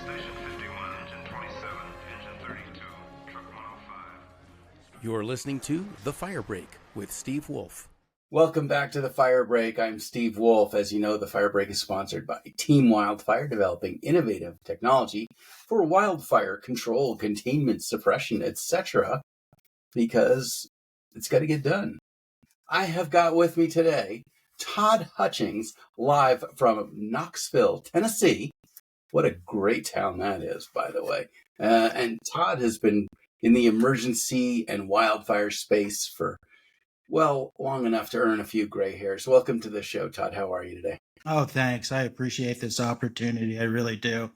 Station 51, engine 27, engine 32, truck 105. You're listening to The Fire Break with Steve Wolf. Welcome back to The Fire Break. I'm Steve Wolf. As you know, The Fire Break is sponsored by Team Wildfire, developing innovative technology for wildfire control, containment, suppression, etc., because it's got to get done. I have got with me today Todd Hutchings, live from Knoxville, Tennessee. What a great town that is, by the way. And Todd has been in the emergency and wildfire space for, well, long enough to earn a few gray hairs. Welcome to the show, Todd. How are you today? Oh, thanks. I appreciate this opportunity. I really do.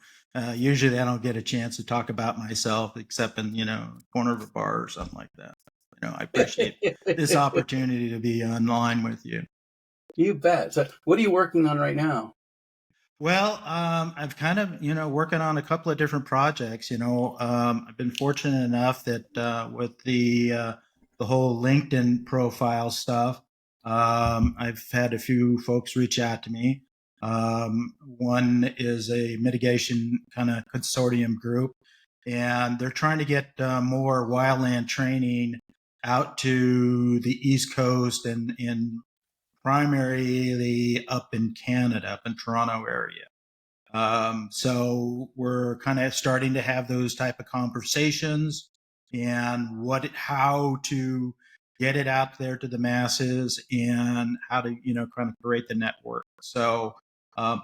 Usually I don't get a chance to talk about myself except in, corner of a bar or something like that. I appreciate this opportunity to be online with you. You bet. So what are you working on right now? Well, I've kind of, working on a couple of different projects. I've been fortunate enough that with the whole LinkedIn profile stuff, I've had a few folks reach out to me. One is a mitigation kind of consortium group, and they're trying to get more wildland training out to the East Coast and primarily up in Canada, up in Toronto area. So we're kind of starting to have those type of conversations and how to get it out there to the masses and how to, kind of create the network. So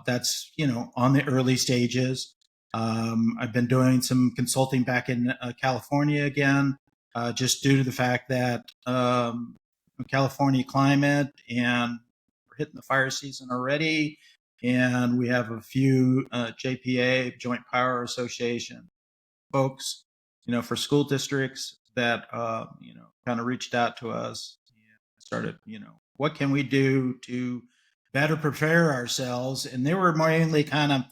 that's, on the early stages. I've been doing some consulting back in California again, just due to the fact that California climate, and we're hitting the fire season already. And we have a few JPA, Joint Power Association folks, for school districts that, kind of reached out to us and started, what can we do to better prepare ourselves? And they were mainly kind of,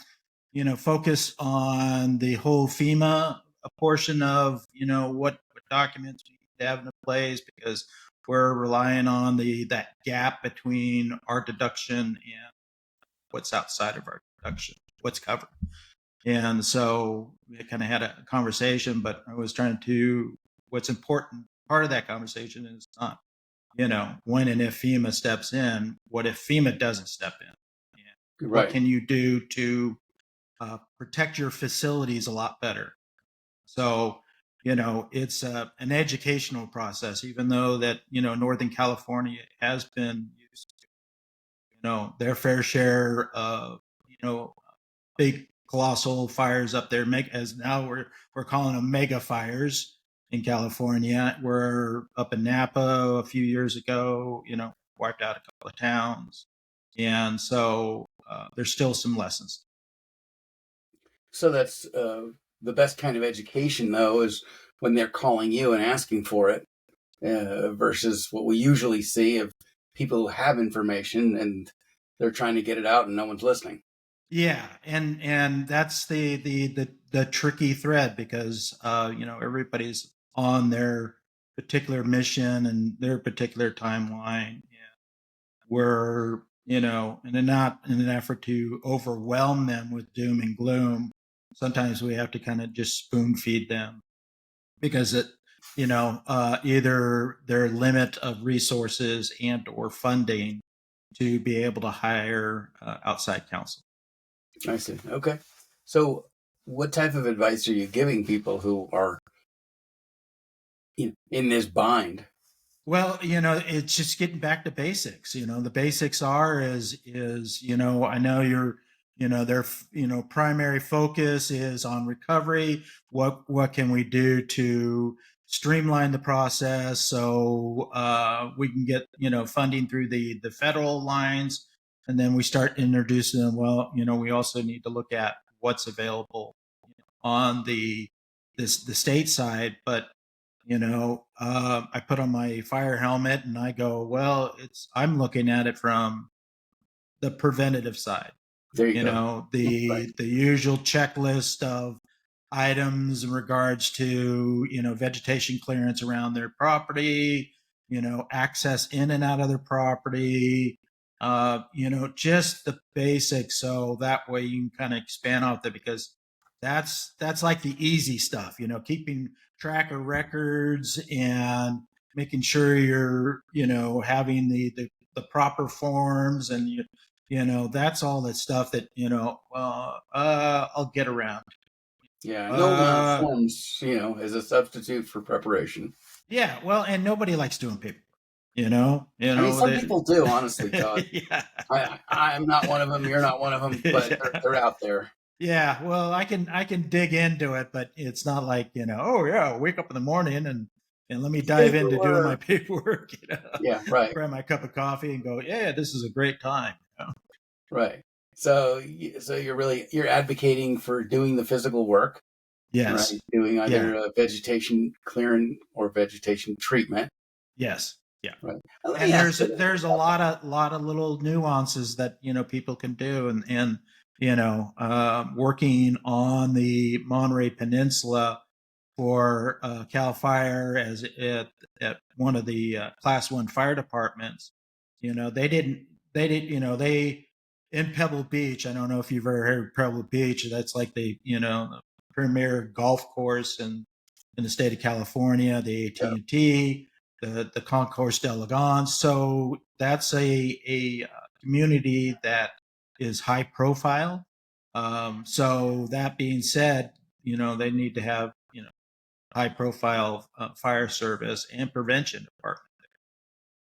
focused on the whole FEMA portion of, what documents we need to have in place, because we're relying on that gap between our deduction and what's outside of our deduction, what's covered. And so we kind of had a conversation, but I was trying to, what's important part of that conversation is not, when and if FEMA steps in, what if FEMA doesn't step in? And Right. What can you do to protect your facilities a lot better? So, it's an educational process, even though that, Northern California has been used to, their fair share of, big colossal fires up there. As now we're calling them mega fires in California. We're up in Napa a few years ago, wiped out a couple of towns. And so there's still some lessons. So that's the best kind of education, though, is when they're calling you and asking for it, versus what we usually see of people who have information and they're trying to get it out and no one's listening. Yeah, and that's the tricky thread, because everybody's on their particular mission and their particular timeline. Yeah. We're in an effort to overwhelm them with doom and gloom. Sometimes we have to kind of just spoon feed them, because either their limit of resources and or funding to be able to hire outside counsel. I see. Okay. So what type of advice are you giving people who are in this bind? Well, it's just getting back to basics. The basics is I know their primary focus is on recovery. What can we do to streamline the process so we can get funding through the federal lines, and then we start introducing them. Well, we also need to look at what's available on the state side, but I put on my fire helmet and I go, well, I'm looking at it from the preventative side. There you go. The usual checklist of items in regards to, vegetation clearance around their property, access in and out of their property, just the basics. So that way you can kind of expand off that, because that's like the easy stuff, keeping track of records and making sure you're, having the proper forms, and that's all that stuff that, I'll get around. Yeah, no amount of forms, is a substitute for preparation. Yeah, well, and nobody likes doing paperwork, I mean, some people do, honestly, Todd. Yeah. I'm not one of them. You're not one of them, but they're out there. Yeah, well, I can dig into it, but it's not like, oh yeah, wake up in the morning and let me dive into doing my paperwork, Yeah, right. grab my cup of coffee and go, yeah, this is a great time. Right. So you're advocating for doing the physical work. Yes. Right. Doing either vegetation clearing or vegetation treatment. Yes. Yeah. Right. And there's a lot of little nuances that people can do, and working on the Monterey Peninsula for Cal Fire as at one of the Class 1 fire departments. They in Pebble Beach. I don't know if you've ever heard of Pebble Beach. That's like the premier golf course in the state of California. The AT&T, the Concourse d'Elegance. So that's a community that is high profile. So that being said, they need to have high profile fire service and prevention department.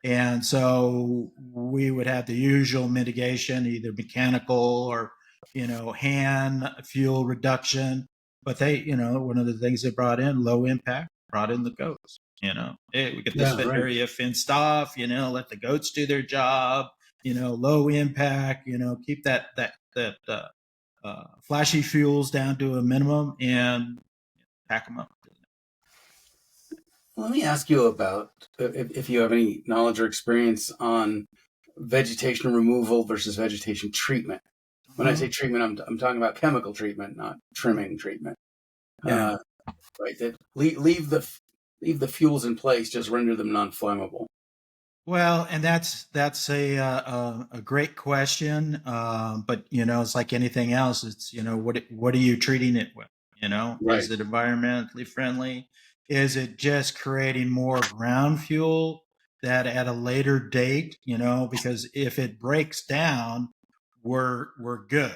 And so we would have the usual mitigation, either mechanical or, hand fuel reduction. But they, one of the things they brought in, low impact, brought in the goats. Hey, we get this area fenced off, let the goats do their job, low impact, keep that flashy fuels down to a minimum and pack them up. Let me ask you about if you have any knowledge or experience on vegetation removal versus vegetation treatment. When I say treatment, I'm talking about chemical treatment, not trimming treatment. Yeah. Right. That leave the fuels in place, just render them non-flammable. Well, and that's a great question, but it's like anything else. It's what are you treating it with? Right. Is it environmentally friendly? Is it just creating more ground fuel that at a later date? Because if it breaks down, we're good.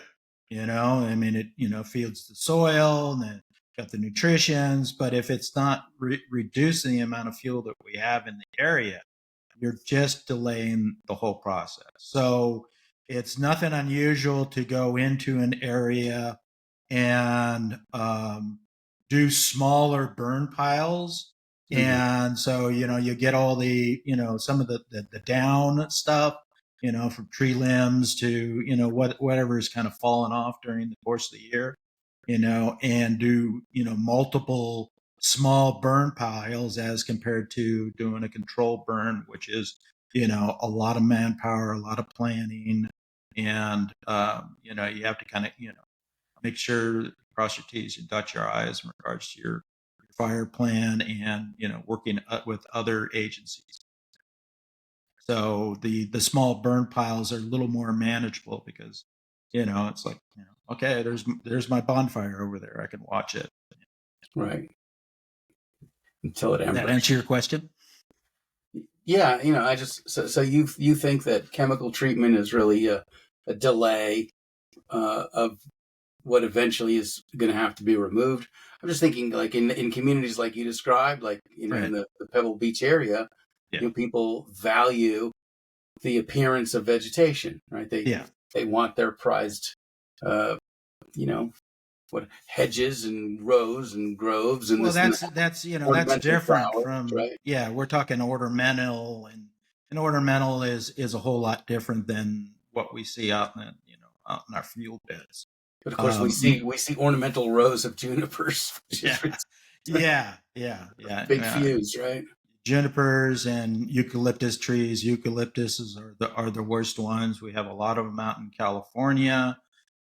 I mean, it feeds the soil and then got the nutritions. But if it's not reducing the amount of fuel that we have in the area, you're just delaying the whole process. So it's nothing unusual to go into an area and do smaller burn piles. Mm-hmm. And so, you get all the, some of the down stuff, from tree limbs to, whatever is kind of fallen off during the course of the year, and do, multiple small burn piles as compared to doing a control burn, which is, a lot of manpower, a lot of planning. And, you have to kind of, make sure you cross your T's and dot your I's in regards to your fire plan and, working with other agencies. So the small burn piles are a little more manageable because, it's like, okay, there's my bonfire over there. I can watch it. Right. Until it embers. That answer your question? Yeah, I just so you think that chemical treatment is really a delay of what eventually is going to have to be removed. I'm just thinking, like in communities like you described, like right. In the Pebble Beach area, people value the appearance of vegetation, right? They want their prized, what hedges and rows and groves and that's different flowers, from right? We're talking ornamental, and ornamental is a whole lot different than what we see out in out in our fuel beds. But of course we see ornamental rows of junipers. Big fuse, right? Junipers and eucalyptus trees. Eucalyptuses are the worst ones. We have a lot of them out in California.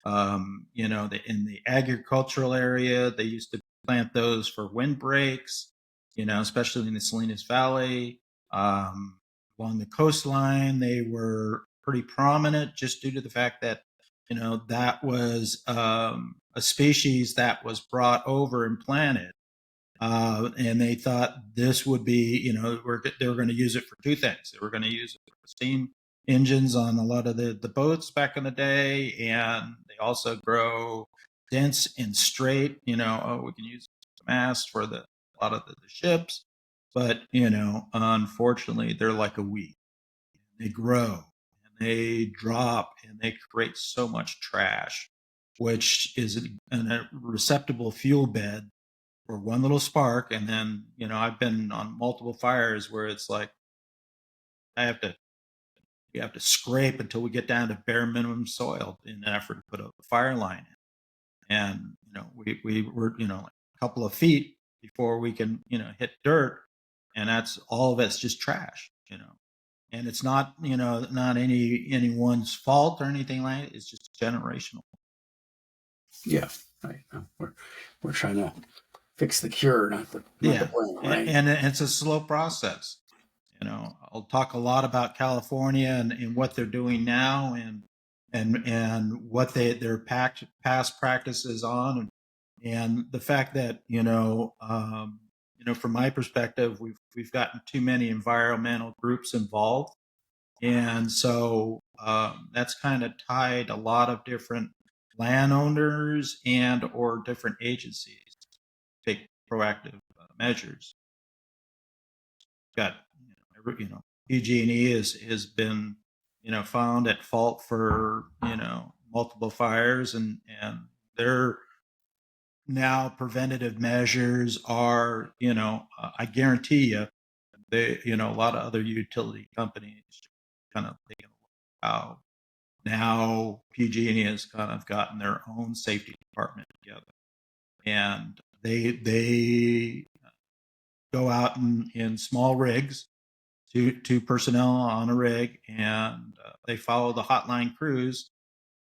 In the agricultural area, they used to plant those for windbreaks, especially in the Salinas Valley. Along the coastline, they were pretty prominent just due to the fact that that was a species that was brought over and planted. And they thought this would be, they were going to use it for two things. They were going to use it for steam engines on a lot of the boats back in the day. And they also grow dense and straight, we can use mast for a lot of the ships. But, unfortunately, they're like a weed. They grow and they drop and they create so much trash, which is a receptacle fuel bed for one little spark. And then, I've been on multiple fires where it's like we have to scrape until we get down to bare minimum soil in an effort to put a fire line in. And, we were, like a couple of feet before we can, hit dirt. And that's all of it's just trash, and it's not, not anyone's fault or anything like it. It's just generational. Yeah. Right. We're trying to fix the cure, not the blame, right? And it's a slow process. I'll talk a lot about California and what they're doing now and what their past practices on, and the fact that from my perspective, we've gotten too many environmental groups involved, and so that's kind of tied a lot of different landowners and or different agencies to take proactive measures. Got PG&E has been found at fault for multiple fires, and their now preventative measures are I guarantee you they a lot of other utility companies kind of taking a look at how now PG&E has kind of gotten their own safety department together, and they go out in small rigs, two personnel on a rig, and they follow the hotline crews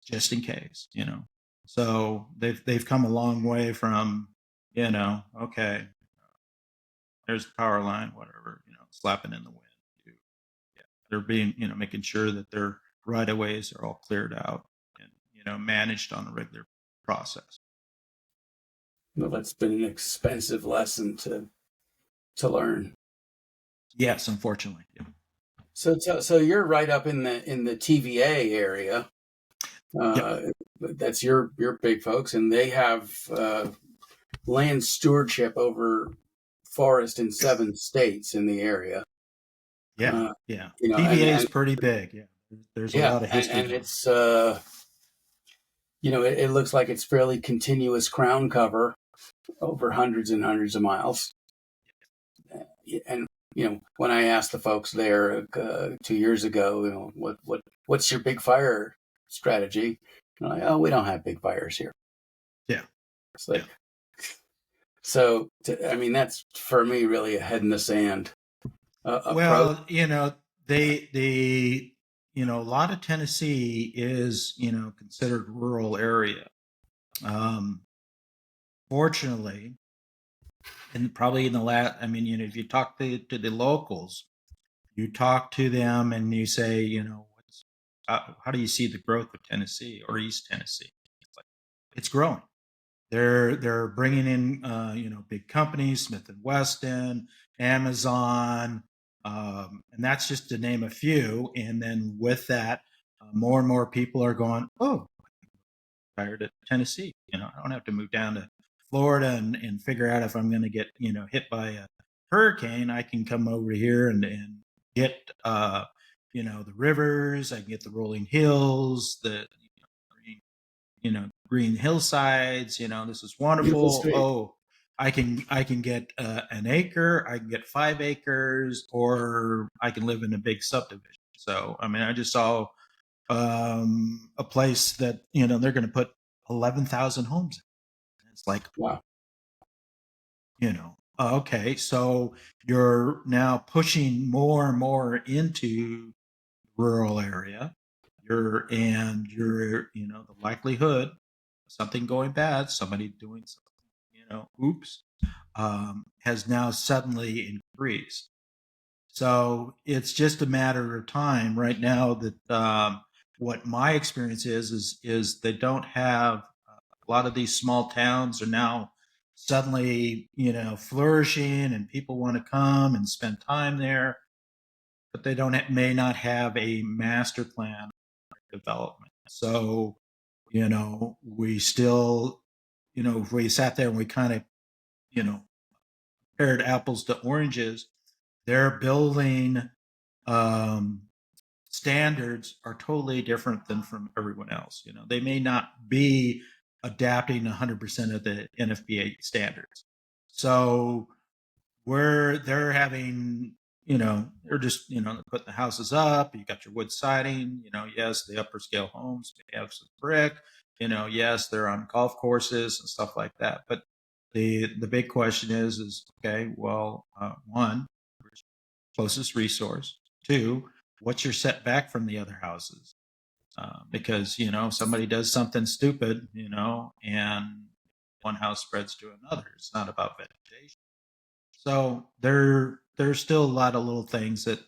just in case, So they've come a long way from, okay, there's the power line, whatever, slapping in the wind. They're being, making sure that their right of ways are all cleared out and, managed on a regular process. Well, that's been an expensive lesson to learn. Yes, unfortunately. Yeah. So you're right up in the TVA area. Yep. That's your big folks, and they have land stewardship over forest in 7 states in the area. Yeah, TVA is pretty big. Yeah, there's a lot of history, and it's it looks like it's fairly continuous crown cover over hundreds and hundreds of miles. And when I asked the folks there 2 years ago, what's your big fire strategy? And I'm like, oh, we don't have big fires here. Yeah. It's like, so, that's for me really a head in the sand. Well, they a lot of Tennessee is, considered rural area. Fortunately, and probably in the last, if you talk to the locals, you talk to them and you say, how do you see the growth of Tennessee or East Tennessee? It's growing. They're bringing in, big companies, Smith and Wesson, Amazon, and that's just to name a few. And then with that, more and more people are going, oh, I'm tired of Tennessee. I don't have to move down to Florida and figure out if I'm going to get, hit by a hurricane. I can come over here and get, the rivers. I can get the rolling hills, the, green hillsides. This is wonderful. Oh, I can get an acre. I can get 5 acres, or I can live in a big subdivision. So, I just saw a place that, they're going to put 11,000 homes in. It's like, wow. Okay, so you're now pushing more and more into rural area. You're the likelihood of something going bad, somebody doing something, oops, has now suddenly increased. So it's just a matter of time right now that what my experience is they don't have a lot of these small towns are now suddenly, flourishing and people want to come and spend time there, but they may not have a master plan development. So, we still, if we sat there and we kind of, compared apples to oranges, their building standards are totally different than from everyone else. They may not be adapting 100% of the NFPA standards. So where they're having, they're just, putting the houses up. You got your wood siding, yes, the upper scale homes, they have some brick, yes, they're on golf courses and stuff like that. But the big question is okay, well, one, closest resource. Two, what's your setback from the other houses? Because, somebody does something stupid, and one house spreads to another. It's not about vegetation. So there's still a lot of little things that,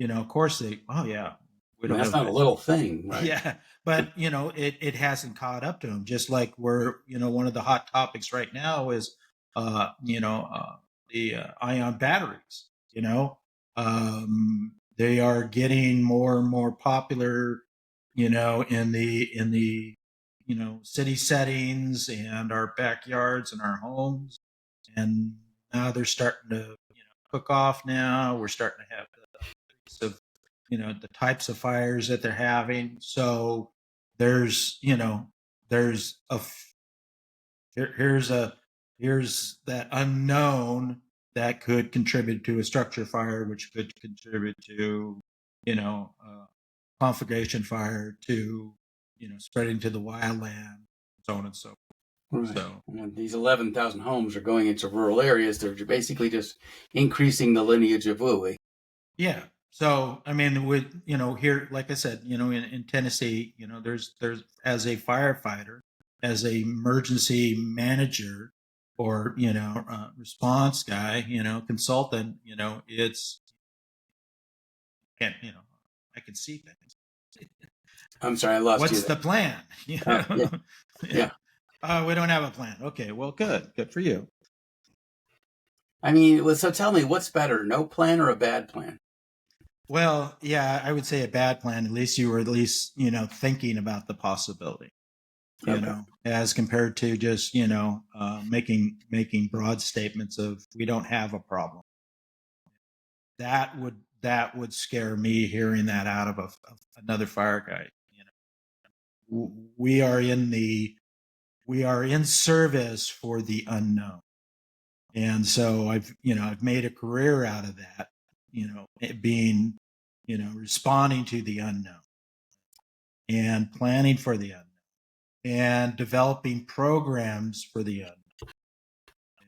of course we don't That's have not a little thing, right? Yeah, but it hasn't caught up to them. Just like we're, one of the hot topics right now is, the ion batteries. They are getting more and more popular, in the city settings and our backyards and our homes, and now they're starting to cook off. Now we're starting to have the the types of fires that they're having. So there's here's that unknown that could contribute to a structure fire, which could contribute to conflagration fire, to spreading to the wildland, so on and so forth. Right. So and these 11,000 homes are going into rural areas. They're basically just increasing the lineage of WUI. yeah. So I mean, with here, like I said, in Tennessee, there's as a firefighter, as a emergency manager, or response guy, consultant, it's I can see things. I'm sorry, I lost you. What's the plan? Yeah. We don't have a plan. Okay, well, good for you. I mean, so tell me, what's better, no plan or a bad plan? Well, yeah, I would say a bad plan. At least you were thinking about the possibility. As compared to just making broad statements of we don't have a problem. That would scare me, hearing that out of another fire guy. We are in service for the unknown, and so I've made a career out of that. It being responding to the unknown and planning for the unknown and developing programs for the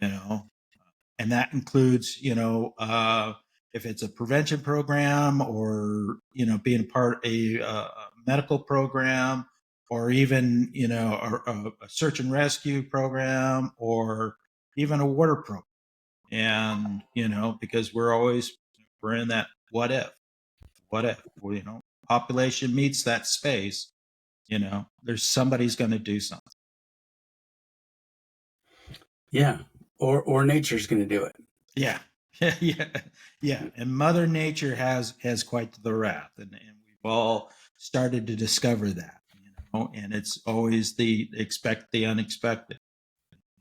unknown. And that includes if it's a prevention program, or being part of a medical program, or even a search and rescue program, or even a water program. And because we're in that what if population meets that space, there's somebody's going to do something. Yeah, or nature's going to do it. Yeah. Yeah. And Mother Nature has quite the wrath, and we've all started to discover that, and it's always expect the unexpected.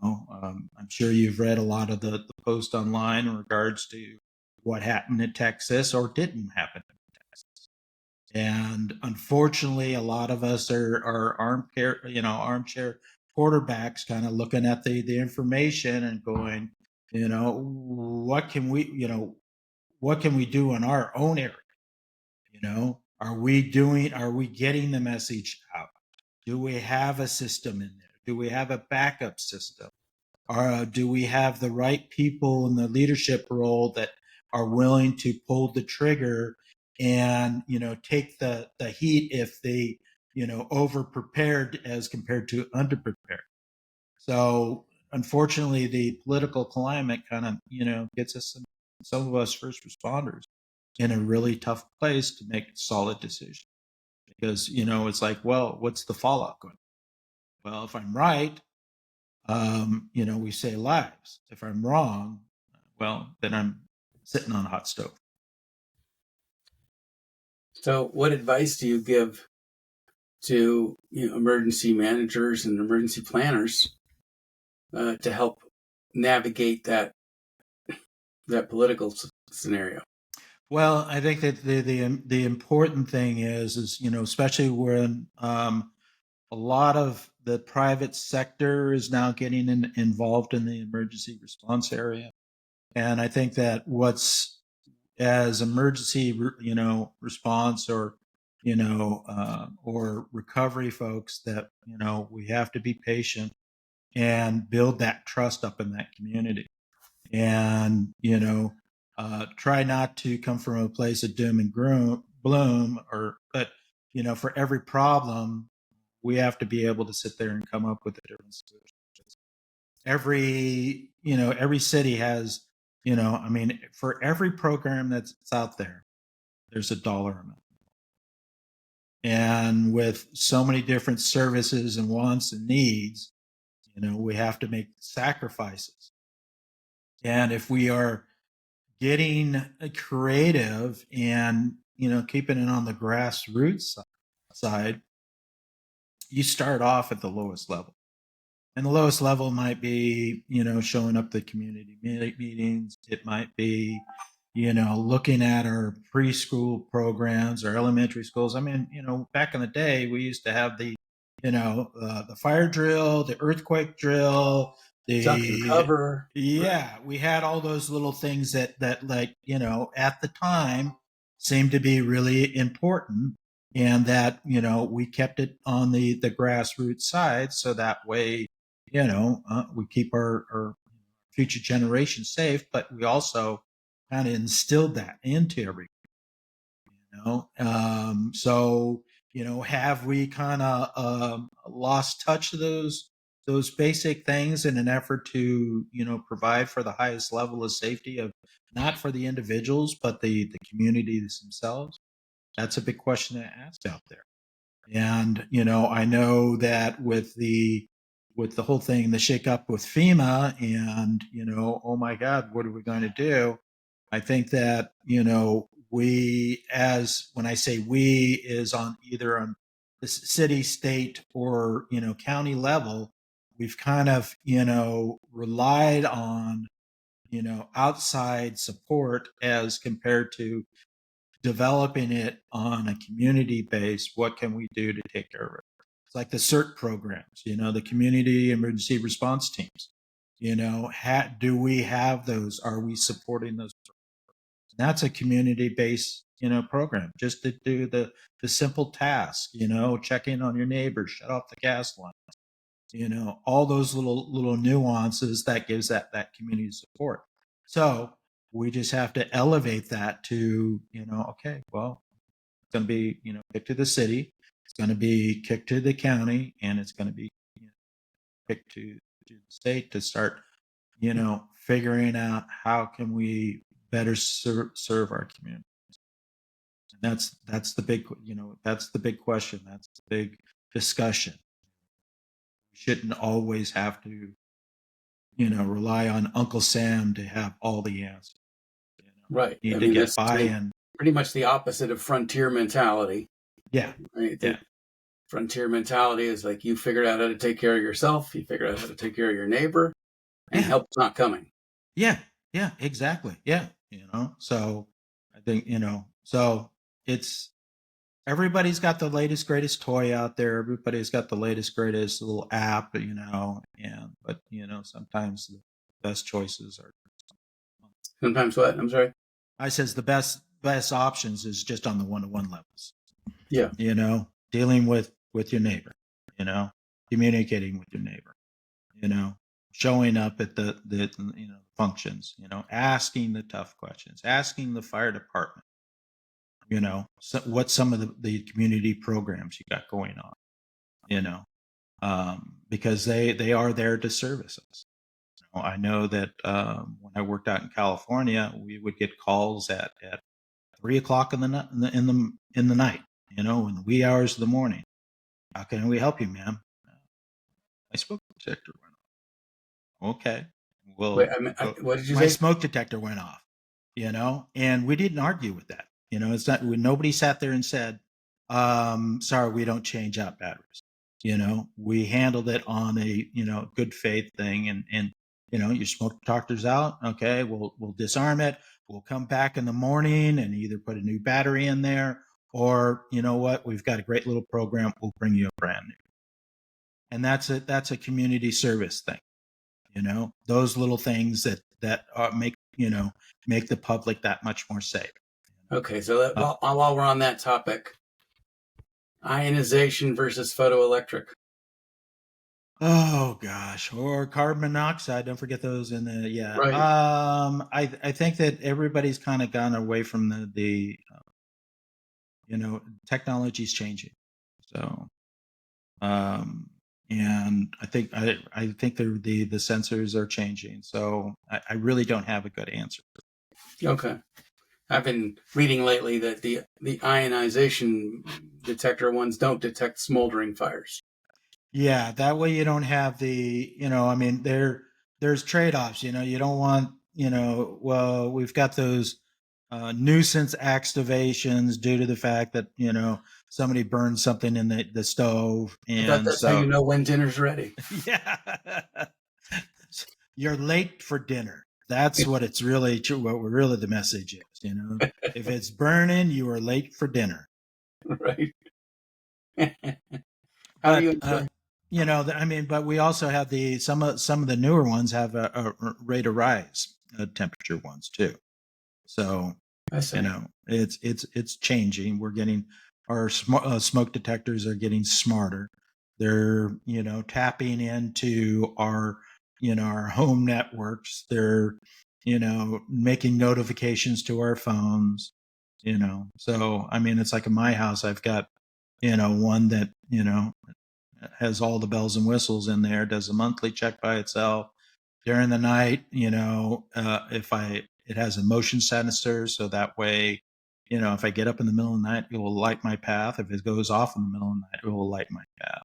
I'm sure you've read a lot of the post online in regards to what happened in Texas or didn't happen in Texas. And unfortunately, a lot of us are armchair quarterbacks, kind of looking at the information and going, what can we do in our own area? Are we getting the message out? Do we have a system in there? Do we have a backup system? Or do we have the right people in the leadership role that are willing to pull the trigger and, take the heat if they, over prepared as compared to underprepared? So unfortunately, the political climate kind of, gets us, some of us first responders, in a really tough place to make solid decisions. because, it's like, well, what's the fallout going to be? Well, if I'm right, we save lives. If I'm wrong, well, then I'm sitting on a hot stove. So what advice do you give to emergency managers and emergency planners to help navigate that political scenario? Well, I think that the important thing is especially when a lot of the private sector is now getting involved in the emergency response area, and I think that as emergency response or or recovery folks, that we have to be patient and build that trust up in that community, and try not to come from a place of doom and gloom, but for every problem we have to be able to sit there and come up with a different solution. Every city has, for every program that's out there, there's a dollar amount. And with so many different services and wants and needs, we have to make sacrifices. And if we are getting creative and, keeping it on the grassroots side, you start off at the lowest level. And the lowest level might be, showing up at community meetings. It might be, looking at our preschool programs or elementary schools. I mean, back in the day, we used to have the fire drill, the earthquake drill, Duck and cover. Yeah, we had all those little things that like, at the time seemed to be really important, and that, we kept it on the grassroots side, so that way, we keep our future generations safe, but we also kind of instilled that into everybody. So have we kind of lost touch of those basic things in an effort to provide for the highest level of safety, of not for the individuals but the communities themselves? That's a big question to ask out there. And I know that with the whole thing, the shake up with FEMA, and oh my God, what are we going to do? I think that when I say we, is on either on the city, state, or county level, we've kind of relied on outside support as compared to developing it on a community base. What can we do to take care of it? It's like the CERT programs, the community emergency response teams. Do we have those? Are we supporting those? That's a community-based, program, just to do the simple task, checking on your neighbors, shut off the gas lines, all those little nuances that gives that community support. So we just have to elevate that to, okay, well, it's going to be, kicked to the city, it's going to be kicked to the county, and it's going to be kicked to the state to start, figuring out how can we better serve our community. And that's the big, that's the big question. That's the big discussion. We shouldn't always have to, rely on Uncle Sam to have all the answers. Right. Need to get buy-in. Pretty much the opposite of frontier mentality. Yeah. Right. Yeah. Frontier mentality is like, you figured out how to take care of yourself, you figured out how to take care of your neighbor, and help's not coming. Yeah. Yeah, exactly. Yeah. So I think, so it's, everybody's got the latest, greatest toy out there. Everybody's got the latest, greatest little app, but sometimes the best choices are. Sometimes what? I'm sorry? I says the best options is just on the one-to-one levels. Yeah. Dealing with your neighbor, communicating with your neighbor, showing up at the functions, asking the tough questions, asking the fire department, what some of the community programs you got going on, because they are there to service us. I know that when I worked out in California, we would get calls at 3:00 in the night, in the wee hours of the morning. How can we help you, ma'am? My smoke detector went off. Okay. Wait, Well, what did you my say? smoke detector went off, and we didn't argue with that. It's not, nobody sat there and said, sorry, we don't change out batteries. We handled it on a, good faith thing, and your smoke detector's out. Okay. We'll disarm it. We'll come back in the morning and either put a new battery in there, or you know what, we've got a great little program. We'll bring you a brand new. And that's a community service thing. Those little things that make the public that much more safe. Okay, so while we're on that topic, ionization versus photoelectric. Oh gosh, or carbon monoxide. Don't forget those in the Right. I think that everybody's kind of gone away from the technology's changing. So and I think the sensors are changing. So I really don't have a good answer. Okay. I've been reading lately that the ionization detector ones don't detect smoldering fires. Yeah, that way you don't have there's trade-offs, you don't want, well, we've got those nuisance activations due to the fact that, somebody burned something in the stove. I thought And that's how you know when dinner's ready. yeah, you're late for dinner. That's what it's really true. What really the message is, if it's burning, you are late for dinner. Right. How do you enjoy? But we also have some of the newer ones have a rate of rise temperature ones too. So, I see. it's changing. We're getting our smoke detectors are getting smarter. They're, tapping into our home networks. They're, making notifications to our phones, So, it's like in my house, I've got, one that, has all the bells and whistles in there, does a monthly check by itself. During the night, it has a motion sensor, so that way, if I get up in the middle of the night, it will light my path. If it goes off in the middle of the night, it will light my path.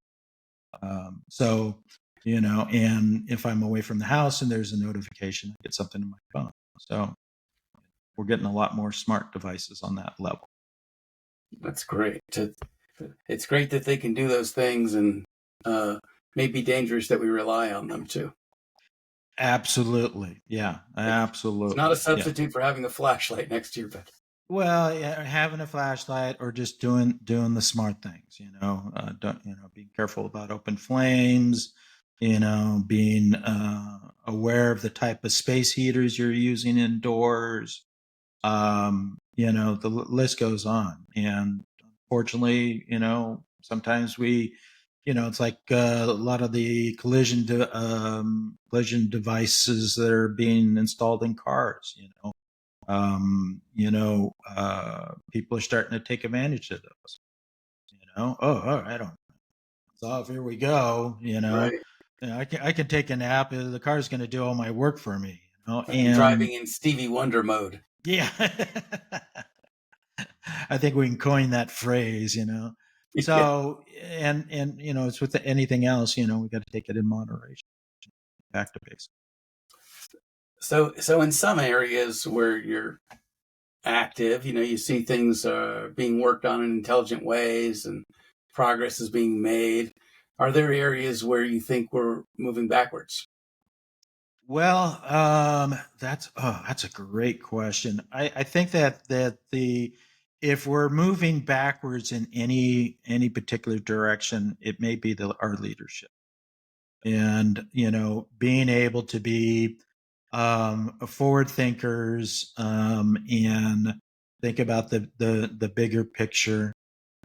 And if I'm away from the house and there's a notification, I get something in my phone. So we're getting a lot more smart devices on that level. That's great. It's great that they can do those things, and may be dangerous that we rely on them too. Absolutely. Yeah, absolutely. It's not a substitute for having a flashlight next to your bed. Well, yeah, having a flashlight or just doing the smart things, being careful about open flames, being aware of the type of space heaters you're using indoors. The list goes on. And unfortunately, sometimes it's like a lot of the collision devices that are being installed in cars, people are starting to take advantage of those, oh, all right, so here we go, Right. I can take a nap. The car's going to do all my work for me, and driving in Stevie Wonder mode. Yeah. I think we can coin that phrase, So, and it's with anything else, we got to take it in moderation, back to basics. So in some areas where you're active, you see things being worked on in intelligent ways and progress is being made. Are there areas where you think we're moving backwards? Well, that's a great question. I think that if we're moving backwards in any particular direction, it may be our leadership, and being able to be forward thinkers, and think about the bigger picture.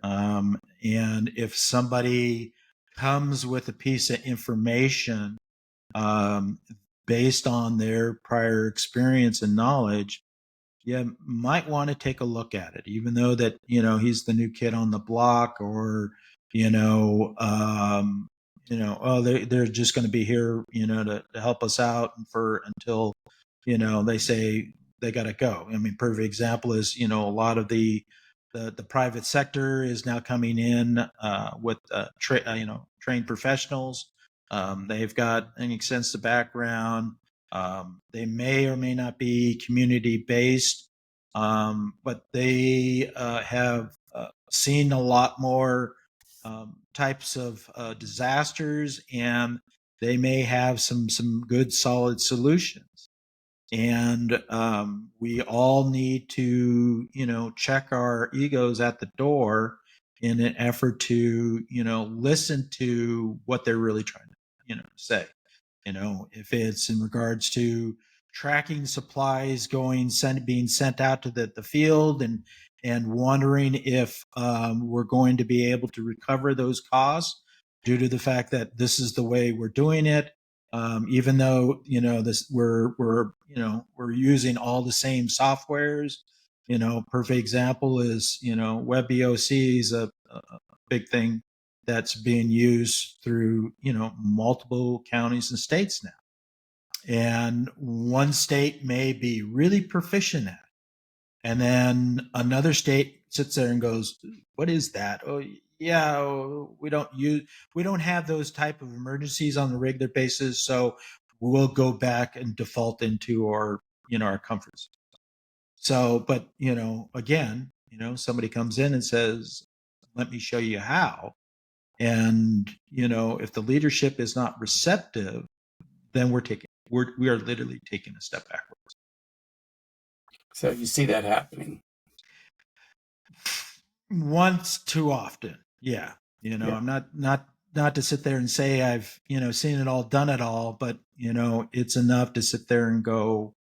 And if somebody comes with a piece of information, based on their prior experience and knowledge, you might want to take a look at it, even though that, he's the new kid on the block, or, oh, they're just going to be here, to help us out until, they say they got to go. Perfect example is, a lot of the The private sector is now coming in with trained professionals. They've got an extensive background. They may or may not be community based, but they have seen a lot more types of disasters, and they may have some good solid solutions. And we all need to, check our egos at the door in an effort to, listen to what they're really trying to, say. If it's in regards to tracking supplies being sent out to the field, and wondering if we're going to be able to recover those costs due to the fact that this is the way we're doing it. Even though we're using all the same softwares. Perfect example is WebEOC is a big thing that's being used through multiple counties and states now. And one state may be really proficient at it, and then another state sits there and goes, "What is that? Oh, yeah, we don't have those type of emergencies on a regular basis, so we'll go back and default into our comfort zone." So, but again, somebody comes in and says, "Let me show you how." And if the leadership is not receptive, then we are literally taking a step backwards. So you see that happening Once too often. Yeah. Yeah. I'm not to sit there and say I've, seen it all, done it all, but it's enough to sit there and go,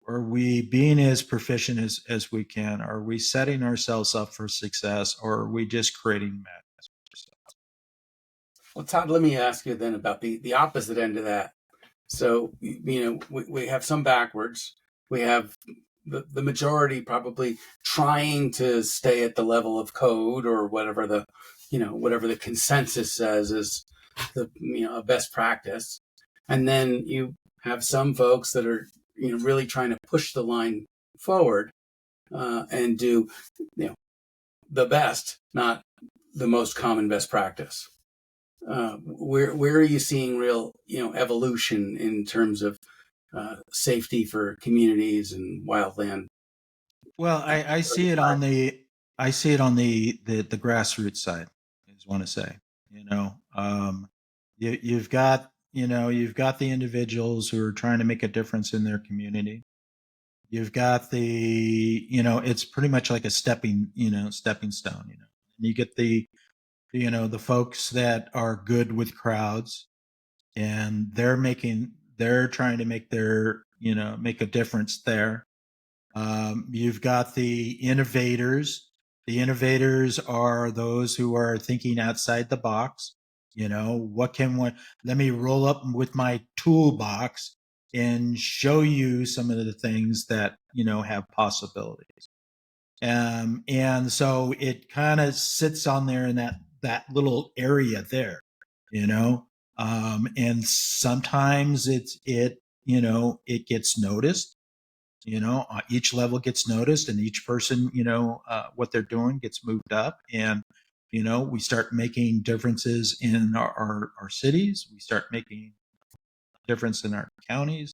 are we being as proficient as we can? Are we setting ourselves up for success, or are we just creating madness for ourselves? Well, Todd, let me ask you then about the opposite end of that. So, we have some backwards. We have the majority probably trying to stay at the level of code or whatever the consensus says is the a best practice. And then you have some folks that are really trying to push the line forward and do the best, not the most common best practice. Where are you seeing real evolution in terms of safety for communities and wildland? Well, I see it on the grassroots side. I just want to say, you've got the individuals who are trying to make a difference in their community. You've got it's pretty much like a stepping stone. And you get the folks that are good with crowds, and they're trying to make make a difference there. You've got the innovators. The innovators are those who are thinking outside the box. Let me roll up with my toolbox and show you some of the things that, have possibilities. And so it kind of sits on there in that little area there, and sometimes it gets noticed. Each level gets noticed, and each person, what they're doing gets moved up, and we start making differences in our cities. We start making difference in our counties,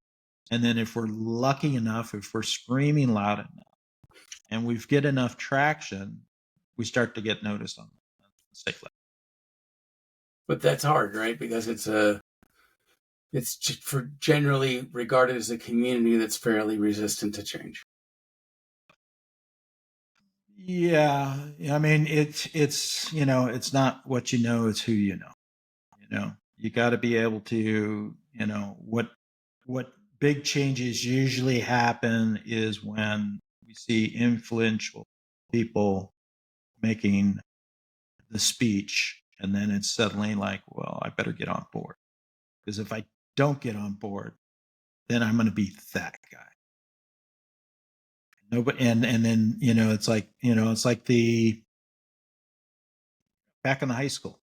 and then if we're lucky enough, if we're screaming loud enough, and we get enough traction, we start to get noticed on the state level. But that's hard, right? Because it's generally regarded as a community that's fairly resistant to change. Yeah, I mean it's not what you know, it's who you know. You got to be able to what big changes usually happen is when we see influential people making the speech, and then it's suddenly like, well, I better get on board, because if I don't get on board, then I'm going to be that guy. Nobody, and then it's like the back in the high school.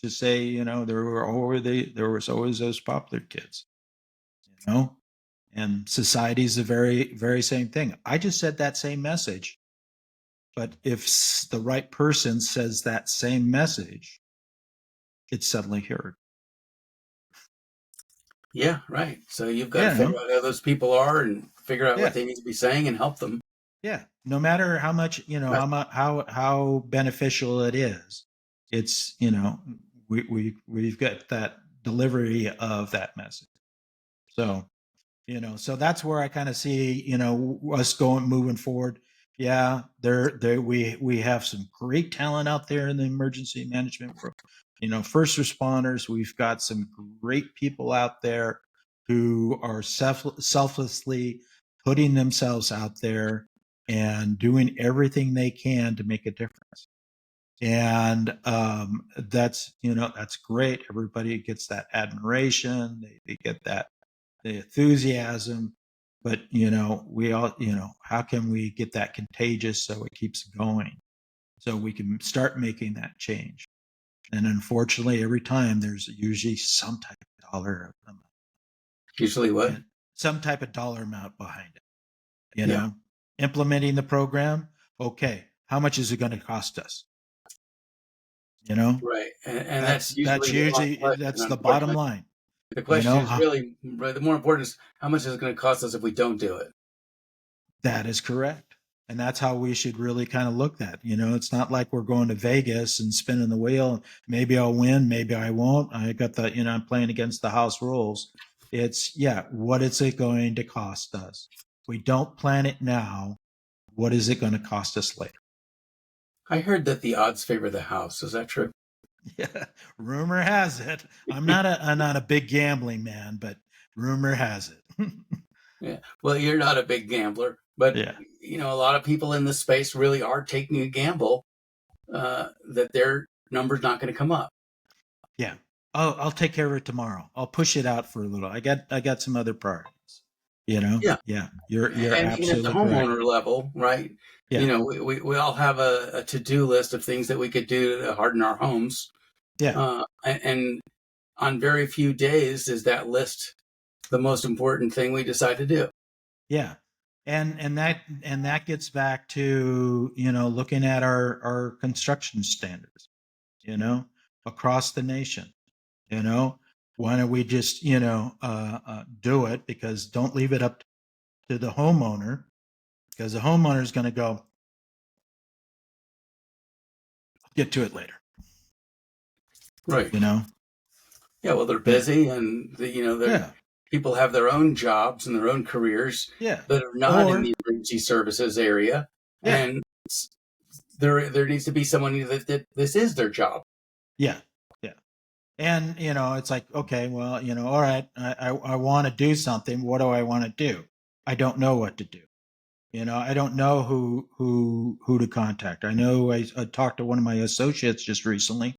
Just say there was always those popular kids. And society is the very, very same thing. I just said that same message, but if the right person says that same message, it's suddenly heard. Yeah, right. So you've got to Yeah, figure out who those people are and figure out yeah, what they need to be saying and help them. yeah. No matter how much, Right. how beneficial it is, it's, we've got that delivery of that message. So, so that's where I kind of see, us moving forward. Yeah, we have some great talent out there in the emergency management world. First responders, we've got some great people out there who are selflessly putting themselves out there and doing everything they can to make a difference. And that's great. Everybody gets that admiration. They get that the enthusiasm, but we all, how can we get that contagious so it keeps going, so we can start making that change? And unfortunately, every time there's usually some type of dollar amount, Usually what? and some type of dollar amount behind it. You Yeah. know, implementing the program. Okay, how much is it going to cost us? Right. And that's usually the wrong usually question, that's the bottom unfortunately. line. The question is How, really, the more important is how much is it going to cost us if we don't do it? That is correct. And that's how we should really kind of look at, it's not like we're going to Vegas and spinning the wheel. Maybe I'll win, maybe I won't. I got the, I'm playing against the house rules. It's, what is it going to cost us? We don't plan it now. What is it going to cost us later? I heard that the odds favor the house. Is that true? Yeah, rumor has it. I'm not a big gambling man, but rumor has it. Yeah. Well, you're not a big gambler, but Yeah. a lot of people in this space really are taking a gamble that their number's not going to come up. Yeah. Oh, I'll take care of it tomorrow. I'll push it out for a little. I got some other priorities. Yeah. Yeah. You're And at the absolutely homeowner correct. level, right? Yeah. We all have a to-do list of things that we could do to harden our homes. Yeah. And on very few days is that list the most important thing we decide to do. Yeah. And that gets back to, looking at our construction standards, across the nation. Why don't we just, do it? Because don't leave it up to the homeowner, because the homeowner is going to go, I'll get to it later. Right. Yeah, well, they're busy, and people have their own jobs and their own careers that are not in the emergency services area, and there needs to be someone that this is their job. Yeah, yeah, and it's like, okay, well, all right, I want to do something. What do I want to do? I don't know what to do. I don't know who to contact. I know I talked to one of my associates just recently,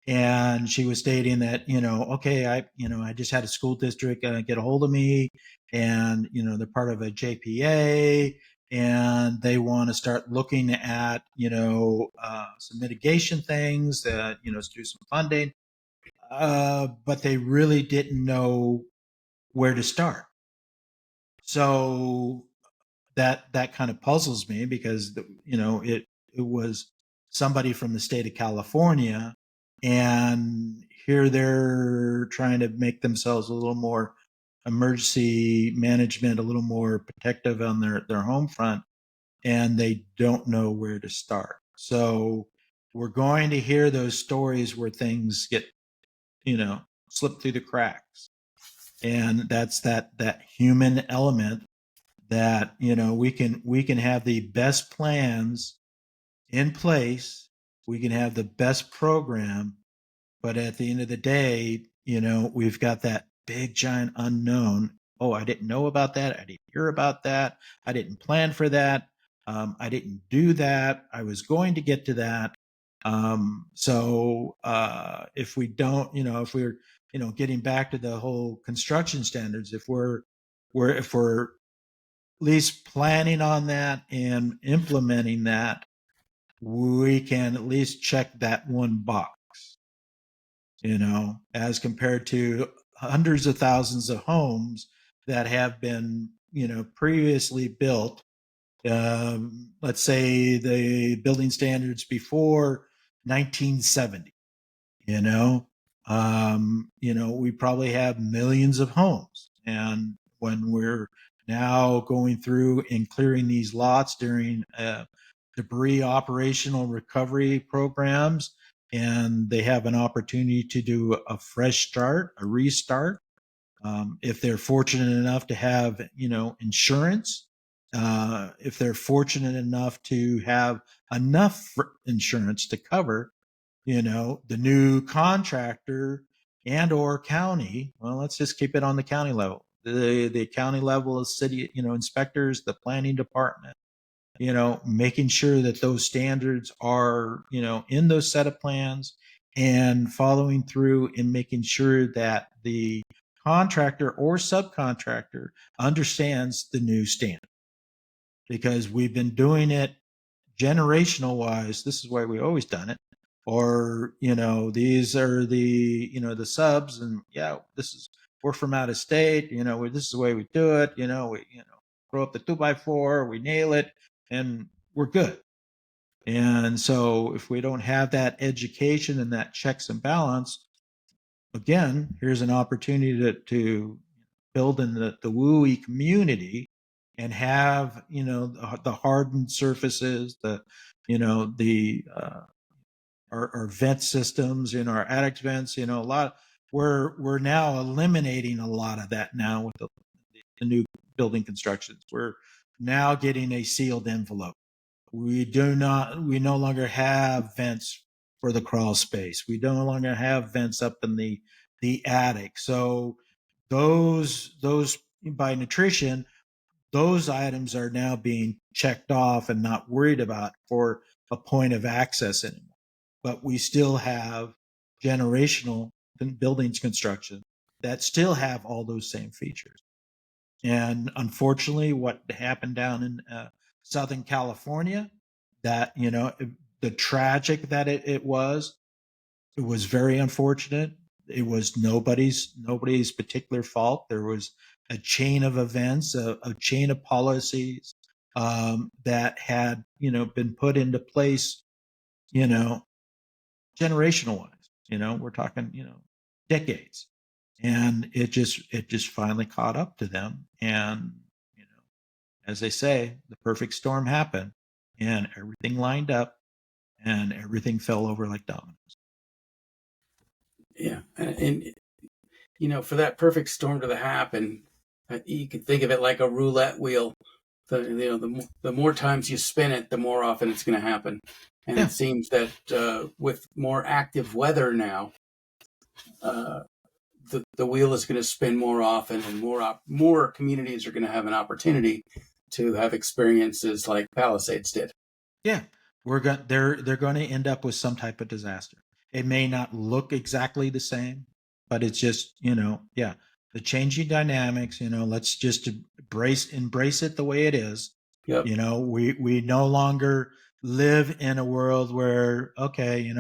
and she was stating that, okay, I just had a school district get a hold of me, and they're part of a JPA, and they want to start looking at some mitigation things that do some funding, but they really didn't know where to start. So that kind of puzzles me, because it was somebody from the state of California, and here they're trying to make themselves a little more emergency management, a little more protective on their home front, and they don't know where to start. So we're going to hear those stories where things get slip through the cracks, and that's that human element, that we can have the best plans in place, we can have the best program, but at the end of the day, we've got that big giant unknown. Oh, I didn't know about that, I didn't hear about that, I didn't plan for that, I didn't do that, I was going to get to that. So if we don't, if we're getting back to the whole construction standards, if we're at least planning on that and implementing that, we can at least check that one box, as compared to hundreds of thousands of homes that have been, previously built. Let's say the building standards before 1970. We probably have millions of homes, and when we're now going through and clearing these lots during debris operational recovery programs, and they have an opportunity to do a fresh start, a restart. If they're fortunate enough to have, insurance, if they're fortunate enough to have enough insurance to cover, the new contractor and or county, well, let's just keep it on the county level. The county level of city, inspectors, the planning department, making sure that those standards are, in those set of plans, and following through and making sure that the contractor or subcontractor understands the new standard. Because we've been doing it generational wise. This is why we always done it. Or, these are the, the subs, and we're from out of state, this is the way we do it, we, throw up the 2x4, we nail it, and we're good. And so if we don't have that education and that checks and balance, again, here's an opportunity to build in the WUI community and have, the hardened surfaces, our vent systems in our attic vents, a lot. We're now eliminating a lot of that now with the new building constructions. We're now getting a sealed envelope. We no longer have vents for the crawl space. We no longer have vents up in the attic. So those by nutrition, those items are now being checked off and not worried about for a point of access anymore. But we still have generational buildings construction that still have all those same features. And unfortunately, what happened down in Southern California, that, the tragic that it was very unfortunate. It was nobody's particular fault. There was a chain of events, a chain of policies that had, been put into place, generational wise. We're talking, decades. And it just finally caught up to them. And, as they say, the perfect storm happened, and everything lined up, and everything fell over like dominoes. Yeah. And for that perfect storm to happen, you could think of it like a roulette wheel. The more times you spin it, the more often it's going to happen. And It seems that with more active weather now, the wheel is going to spin more often, and more communities are going to have an opportunity to have experiences like Palisades did. Yeah, they're going to end up with some type of disaster. It may not look exactly the same, but it's just, the changing dynamics, let's just embrace it the way it is. Yep. We no longer live in a world where, okay, it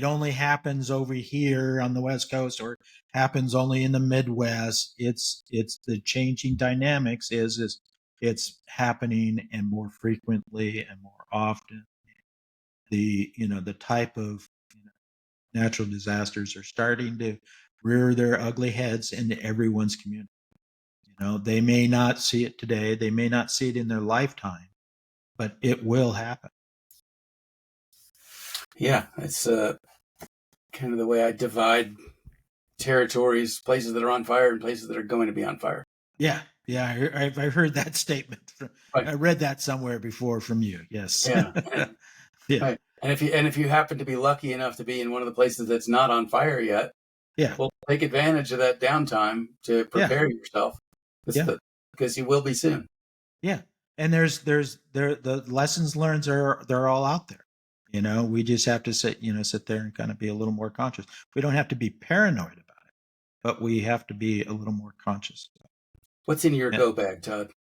only happens over here on the West Coast, or happens only in the Midwest. It's the changing dynamics is it's happening, and more frequently and more often. The type of natural disasters are starting to rear their ugly heads into everyone's community. They may not see it today, they may not see it in their lifetime, but it will happen. Yeah, it's kind of the way I divide territories: places that are on fire and places that are going to be on fire. Yeah, I've heard that statement. Right. I read that somewhere before from you. Yes. Yeah. Yeah. Right. And if you happen to be lucky enough to be in one of the places that's not on fire yet, well, take advantage of that downtime to prepare yourself. Because you will be soon. Yeah. And the lessons learned they're all out there. We just have to sit there and kind of be a little more conscious. We don't have to be paranoid about it, but we have to be a little more conscious. What's in your go bag, Todd?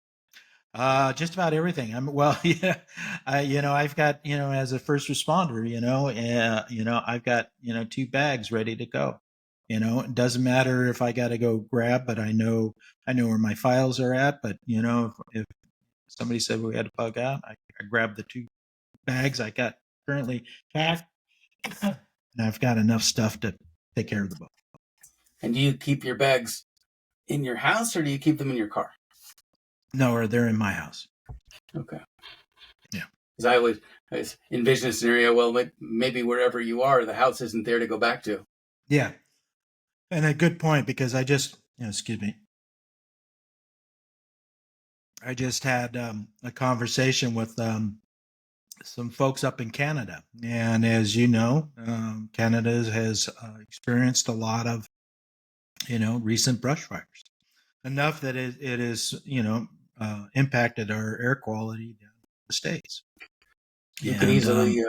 Just about everything. I've got, as a first responder, I've got, 2 bags ready to go. It doesn't matter if I got to go grab, but I know where my files are at. But if somebody said we had to bug out, I grabbed the 2 bags I got currently packed, and I've got enough stuff to take care of the boat. And do you keep your bags in your house, or do you keep them in your car? No, they're in my house. Okay. Yeah. Because I always envision a scenario, well, maybe wherever you are, the house isn't there to go back to. Yeah. And a good point, because I just, excuse me, I just had a conversation with some folks up in Canada. And as you know, Canada has experienced a lot of, recent brush fires, enough that it is, impacted our air quality down in the States. You could easily,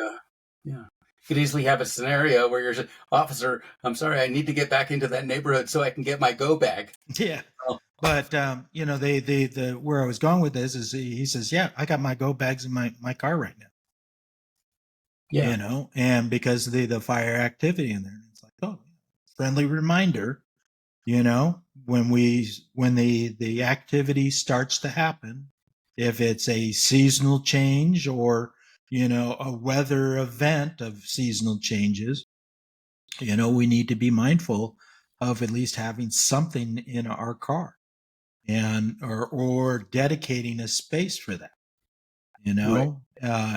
could easily have a scenario where you're, officer, I'm sorry, I need to get back into that neighborhood so I can get my go bag. Yeah. Oh. But, the where I was going with this is he says, yeah, I got my go bags in my car right now. Yeah. And because of the fire activity in there, it's like, oh, friendly reminder, when the activity starts to happen, if it's a seasonal change or, a weather event of seasonal changes, we need to be mindful of at least having something in our car or dedicating a space for that. Right.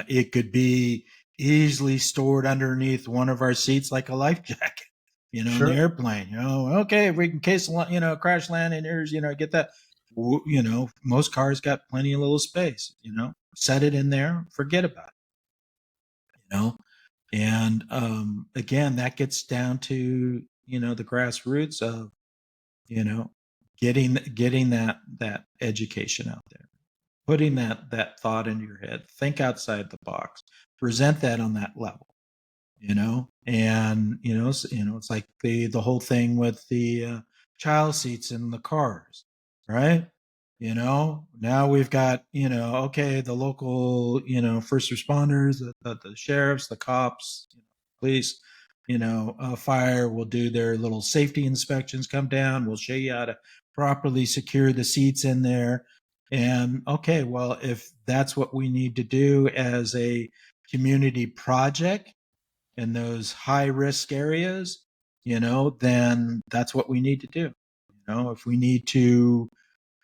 It could be easily stored underneath one of our seats like a life jacket, sure. In the airplane, okay, if we can crash landing, here's, get that, most cars got plenty of little space, set it in there, forget about it, and again, that gets down to, the grassroots of, getting that education out there. Putting that thought into your head, think outside the box, present that on that level, and it's like the whole thing with the child seats in the cars, right? Now we've got okay, the local first responders, the sheriffs, the cops, police, fire will do their little safety inspections. Come down, we'll show you how to properly secure the seats in there. And okay, well, if that's what we need to do as a community project in those high risk areas, then that's what we need to do. If we need to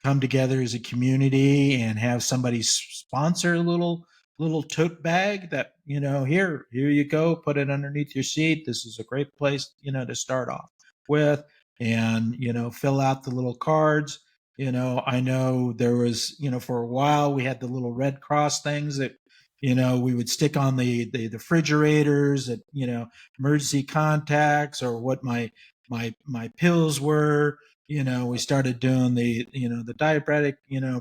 come together as a community and have somebody sponsor a little tote bag that, here you go, put it underneath your seat. This is a great place, to start off with, and, fill out the little cards. I know there was, for a while we had the little Red Cross things that, we would stick on the refrigerators at, emergency contacts, or what my pills were. We started doing the diabetic,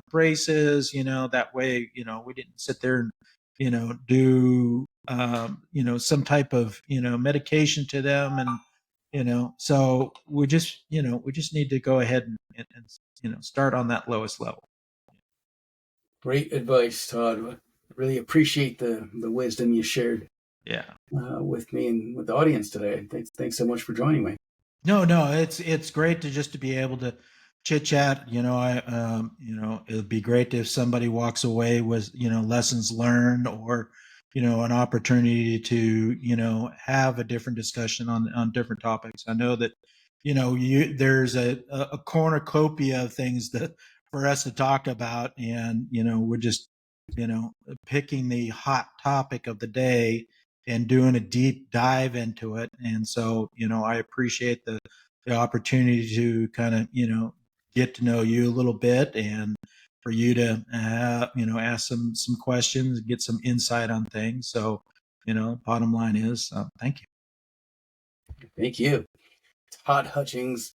braces, that way, we didn't sit there and, do, some type of, medication to them. And, so we just need to go ahead and start on that lowest level. Great advice, Todd. Really appreciate the wisdom you shared. Yeah. With me and with the audience today. Thanks so much for joining me. No, it's great to be able to chit chat. It'd be great if somebody walks away with, lessons learned, or, an opportunity to, have a different discussion on different topics. I know that, there's a cornucopia of things for us to talk about, and, we're just, picking the hot topic of the day and doing a deep dive into it. And so, I appreciate the opportunity to kind of, get to know you a little bit, and for you to, ask some questions, get some insight on things. So, bottom line is, thank you. Thank you. Todd Hutchings,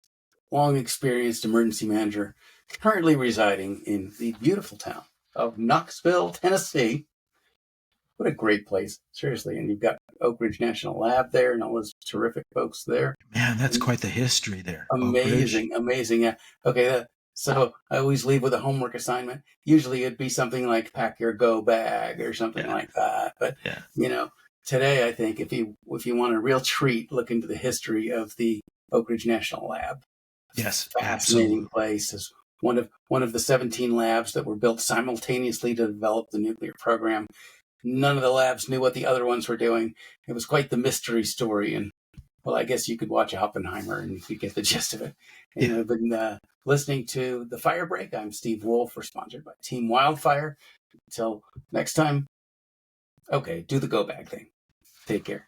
long experienced emergency manager, currently residing in the beautiful town of Knoxville, Tennessee. What a great place, seriously. And you've got Oak Ridge National Lab there and all those terrific folks there. Man, that's quite the history there. Amazing. Yeah. Okay, so I always leave with a homework assignment. Usually it'd be something like pack your go bag or something like that. But, today I think if you want a real treat, look into the history of the Oak Ridge National Lab. Yes, Fascinating absolutely. place. Is one of the 17 labs that were built simultaneously to develop the nuclear program. None of the labs knew what the other ones were doing. It was quite the mystery story. And well, I guess you could watch Oppenheimer and you get the gist of it. And Yeah. I've been listening to The Fire Break. I'm Steve Wolf. We're sponsored by Team Wildfire. Until next time, okay, do the go bag thing. Take care.